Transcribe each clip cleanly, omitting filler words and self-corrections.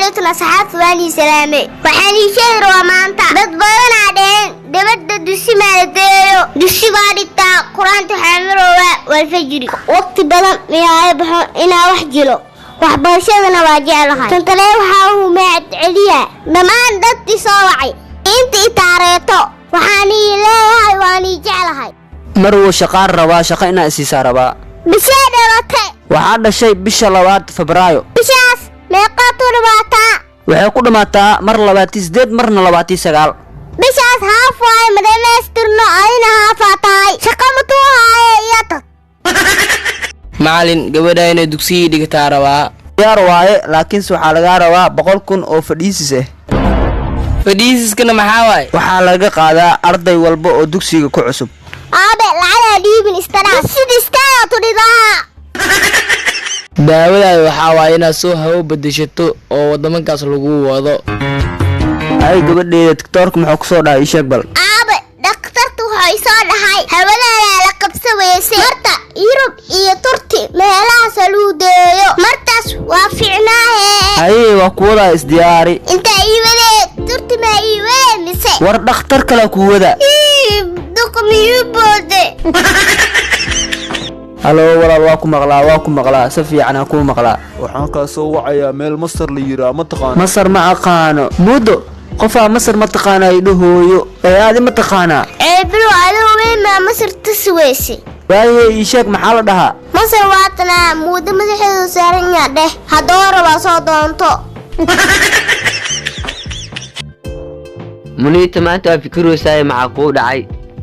عليكم أصحاب واني سلامي وحاني شهر ومانتا dad badan adeen dabada dusi maadayo dusi baadita quraanta xaamirowa wal fajri waqti badan miyaa baxo ina wax jilo waxbarashadana waa jecelahay tantale waxa uu maad celiya dhamaan dadkii soo wacay intii taareeto waxaan leeyahay waani jecelahay marwo shaqaan rabaa shaqa inaa isiisaa rabaa bishaa dhalatay waxaa dhashay bisha 2 Febraayo bishaas meeqa turbaata waxay ku dhamaataa mar 28 marna 29 bishaas haaf waay madamaystirno ayna haafaatahay shaqa mutuu haaye iyo tag macalin gabadha inay dugsiga dhigtaa rabaa diyaar waaye laakiin waxa laga rabaa 100,000 oo fadhiisis ah fadhiisiskana maxaa waay waxaa laga qaadaa arday walba oo dugsiga ku cusub aabe lacala dhiibin istana sidistaa tudidaa daawada waxaa waay inaad soo hawo bedeshato oo wadamankaas lagu wado ay gabadheeda tiktoorka maxaa ku soo dhahay sheeg bal aabe dhakhtartu waxay soo dhahay hawadaana la qabsaweysay marta Yurub iyo Turki meelahaas lagu deeyo martaas waa fiicnaahe ay waa kuwada isdiyaari inta iibade Turki ma iibade mise war dhakhtar kala kuwada duqmiyu boode halo walaal waa ku maqlaa si fiican ku maqlaa waxaan ka soo wacayaa meel Masar la yiraahdo ma taqaan Masar ma aqaano mudo qofa Masar ma taqaana ay dhahooyo ee aad ma taqaana bro adoo weyn ma Masar tasweysay waaye sheeg maxaa la dhahaa Masar waatana mudo madaxeedu saaran yahay hadoo raba soo doonto munita maanta fikiraysaa maxaa ku dhacay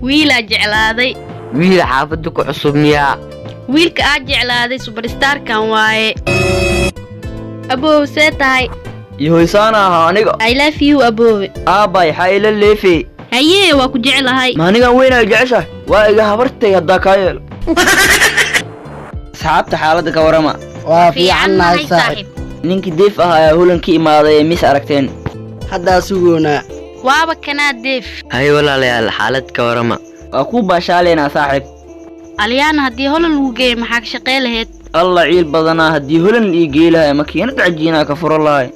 wiila jeclaaday wiil xaafadda ku cusub miyaa wiilka aad jeclaaday superstar kan waaye abow see tahay yahoysana aniga I love you abow aabay xayla leefay haye waa ku jecelahay ma aniga weyn ay jeceshahay waa iga habartay hadda ka yeel asxaabta xaaladda ka warama waa fiicanahay saaxiib ninki deef ah ayaa hulankii imaaday mis aragteen hadda sugoona waaba kana deef hay walaalayaal xaalad ka warama waa ku baashaaleyna saaxiib aliyana hadii holan lagu geeyo maxaa ka shaqey lahayd الله عيل بدنا هدي هلن اللي يجيلها مكينة عجينة كفر الله